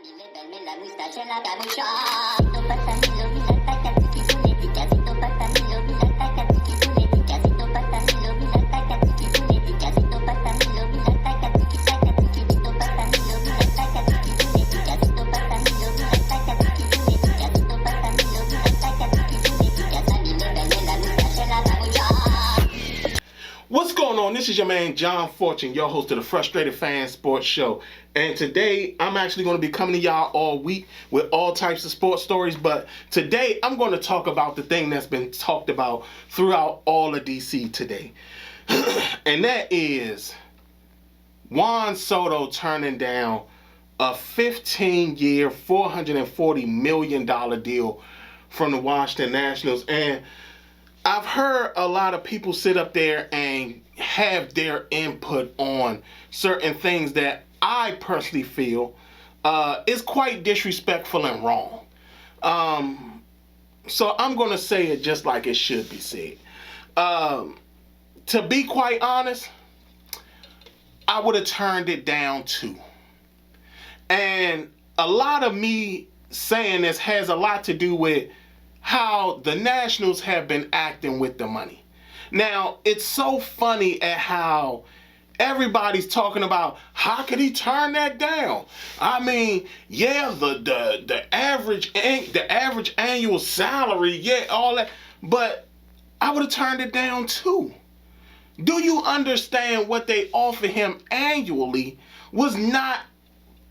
Levarme la moustache en la capucha. Casito patanilo, mira tacachiquipuletica. Casito patanilo, mira tacachiquipuletica. Casito patanilo, mira tacachiquipuletica. Casito patanilo, mira tacachiquitacachiquito patanilo, mira tacachiquipuletica. Casito patanilo, mira tacachiquipuletica. Casito patanilo, mira tacachiquipuletica. Sani levarme la moustache en la capucha. What's going on? This is your man John Fortune, your host of the Frustrated Fan Sports Show. And today I'm actually going to be coming to y'all all week with all types of sports stories. But today I'm going to talk about the thing that's been talked about throughout all of DC today. And that is Juan Soto turning down a 15-year, $440 million deal from the Washington Nationals. And I've heard a lot of people sit up there and have their input on certain things that I personally feel is quite disrespectful and wrong. So I'm going to say it just like it should be said. To be quite honest, I would have turned it down too. And a lot of me saying this has a lot to do with how the Nationals have been acting with the money. Now, it's so funny at how everybody's talking about how could he turn that down? I mean, yeah, the average annual salary, yeah, all that, but I would have turned it down too. Do you understand what they offered him annually was not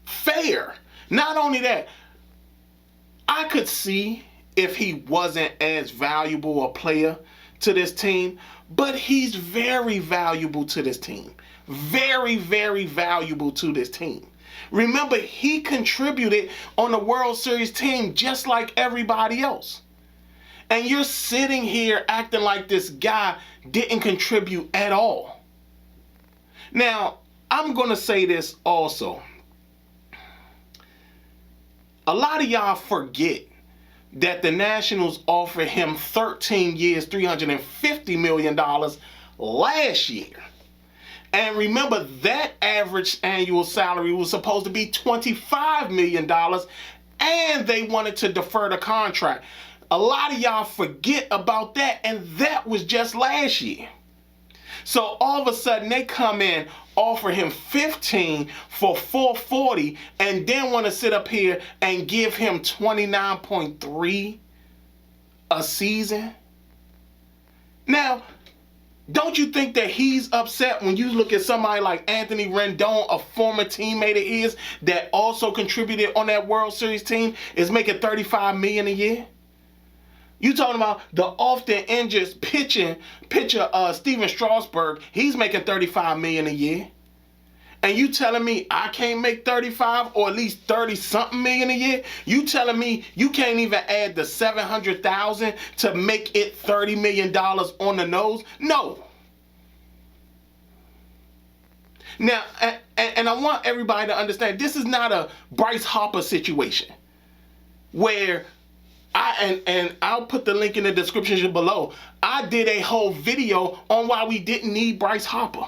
fair? Not only that, I could see if he wasn't as valuable a player to this team, but he's very valuable to this team. Very, very valuable to this team. Remember, he contributed on the World Series team just like everybody else. And you're sitting here acting like this guy didn't contribute at all. Now, I'm going to say this also. A lot of y'all forget that the Nationals offered him 13 years, $350 million last year. And remember, that average annual salary was supposed to be $25 million, and they wanted to defer the contract. A lot of y'all forget about that, and that was just last year. So all of a sudden, they come in, offer him 15 for 440, and then want to sit up here and give him 29.3 a season. Now, don't you think that he's upset when you look at somebody like Anthony Rendon, a former teammate of his that also contributed on that World Series team, is making $35 million a year? You talking about the often injured pitcher, Steven Strasburg, he's making $35 million a year. And you telling me I can't make 35 or at least 30-something million a year? You telling me you can't even add the 700,000 to make it $30 million on the nose? No. Now, and I want everybody to understand, this is not a Bryce Harper situation where I'll put the link in the description below. I did a whole video on why we didn't need Bryce Harper.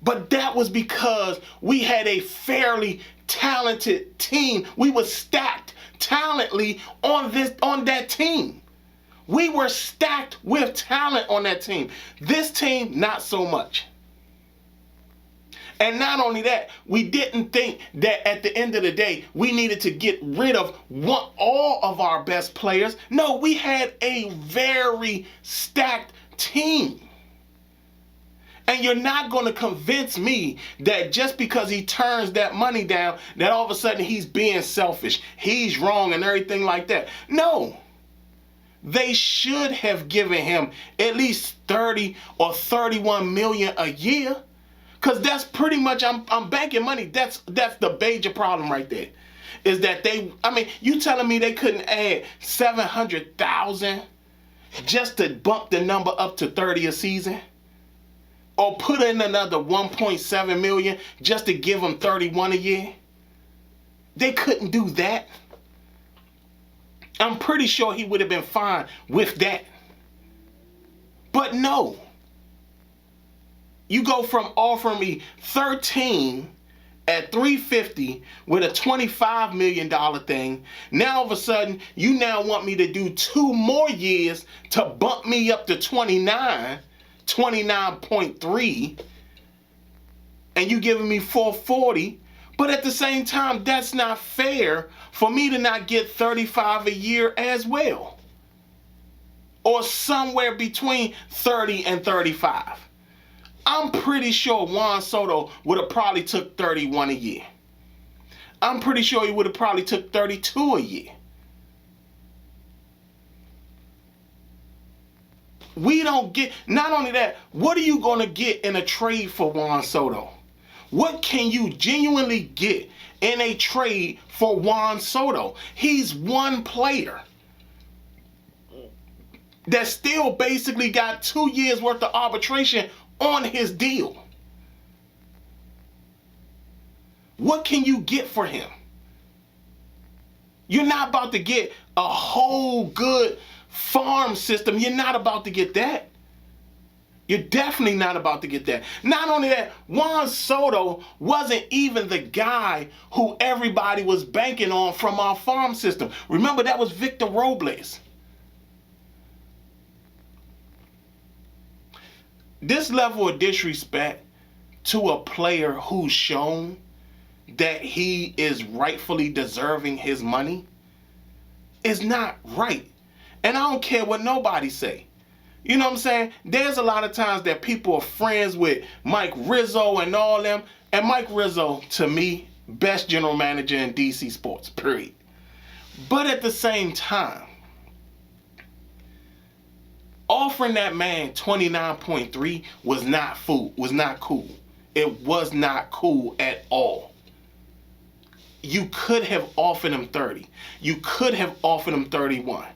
But that was because we had a fairly talented team. We were stacked talently on that team. We were stacked with talent on that team. This team, not so much. And not only that, we didn't think that at the end of the day, we needed to get rid of all of our best players. No, we had a very stacked team. And you're not going to convince me that just because he turns that money down, that all of a sudden he's being selfish, he's wrong and everything like that. No. They should have given him at least 30 or 31 million a year. Because that's pretty much, I'm banking money. That's the major problem right there. Is that you telling me they couldn't add 700,000 just to bump the number up to 30 a season? Or put in another 1.7 million just to give them 31 a year? They couldn't do that. I'm pretty sure he would have been fine with that. But no. You go from offering me 13 at 350 with a $25 million thing. Now all of a sudden, you now want me to do 2 more years to bump me up to 29.3, and you giving me 440. But at the same time, that's not fair for me to not get 35 a year as well, or somewhere between 30 and 35. I'm pretty sure Juan Soto would have probably took 31 a year. I'm pretty sure he would have probably took 32 a year. We don't get, not only that, what are you going to get in a trade for Juan Soto? What can you genuinely get in a trade for Juan Soto? He's one player that still basically got 2 years worth of arbitration on his deal. What can you get for him? You're not about to get a whole good farm system. You're not about to get that. You're definitely not about to get that. Not only that, Juan Soto wasn't even the guy who everybody was banking on from our farm system. Remember, that was Victor Robles. This level of disrespect to a player who's shown that he is rightfully deserving his money is not right. And I don't care what nobody say. You know what I'm saying? There's a lot of times that people are friends with Mike Rizzo and all them. And Mike Rizzo, to me, best general manager in DC sports, period. But at the same time, offering that man 29.3 was not cool. It was not cool at all. You could have offered him 30. You could have offered him 31.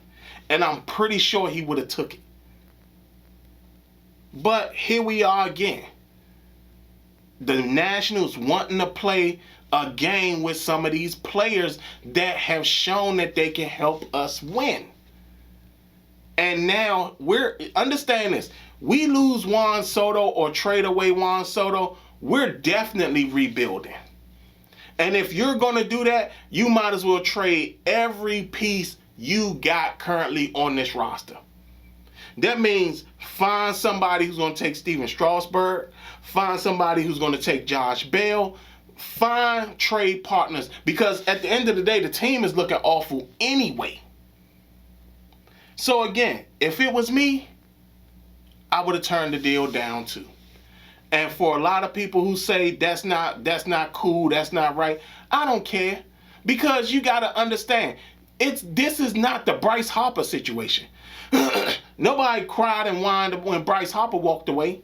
And I'm pretty sure he would have took it. But here we are again. The Nationals wanting to play a game with some of these players that have shown that they can help us win. And now understand this. We lose Juan Soto or trade away Juan Soto, we're definitely rebuilding. And if you're going to do that, you might as well trade every piece you got currently on this roster. That means find somebody who's going to take Steven Strasburg, find somebody who's going to take Josh Bell, find trade partners, because at the end of the day, the team is looking awful anyway. So again, if it was me, I would have turned the deal down too. And for a lot of people who say that's not cool, that's not right, I don't care, because you got to understand, this is not the Bryce Harper situation. Nobody cried and whined when Bryce Harper walked away.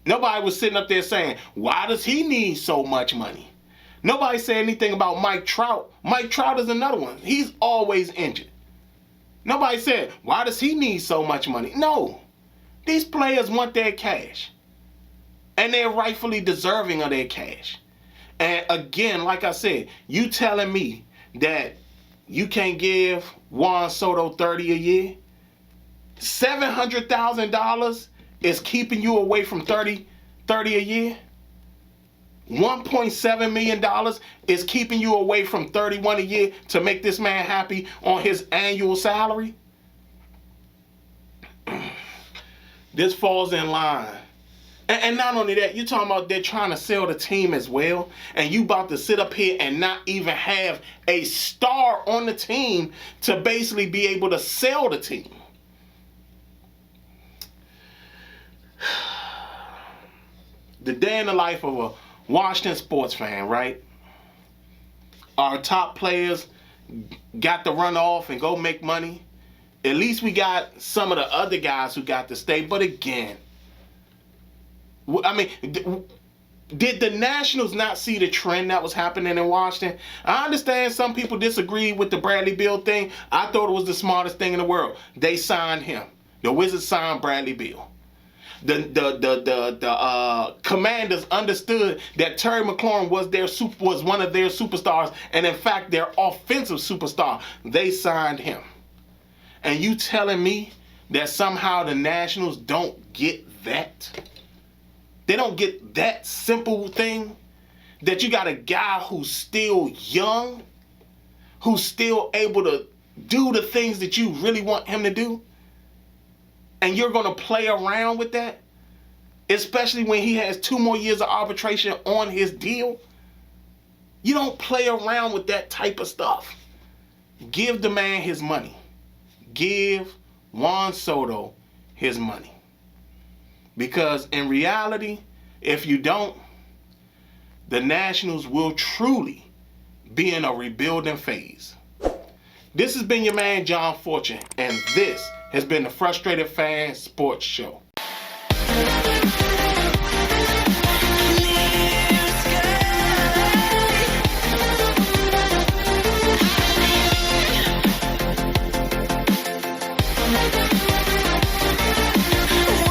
Nobody was sitting up there saying, why does he need so much money? Nobody said anything about Mike Trout. Mike Trout is another one. He's always injured. Nobody said, why does he need so much money? No. These players want their cash. And they're rightfully deserving of their cash. And again, like I said, you telling me that you can't give Juan Soto 30 a year? $700,000 is keeping you away from 30 a year? $1.7 million is keeping you away from 31 a year to make this man happy on his annual salary? This falls in line. And not only that, you're talking about they're trying to sell the team as well, and you about to sit up here and not even have a star on the team to basically be able to sell the team. The day in the life of a Washington sports fan, right? Our top players got to run off and go make money. At least we got some of the other guys who got to stay. But again, I mean, did the Nationals not see the trend that was happening in Washington? I understand some people disagree with the Bradley Beal thing. I thought it was the smartest thing in the world. They signed him. The Wizards signed Bradley Beal. The Commanders understood that Terry McLaurin was one of their superstars, and in fact their offensive superstar. They signed him. And you telling me that somehow the Nationals don't get that? They don't get that simple thing? that you got a guy who's still young, who's still able to do the things that you really want him to do, and you're going to play around with that, especially when he has 2 more years of arbitration on his deal? You don't play around with that type of stuff. Give the man his money. Give Juan Soto his money. Because in reality, if you don't, the Nationals will truly be in a rebuilding phase. This has been your man, John Fortune, and this has been the Frustrated Fan Sports Show.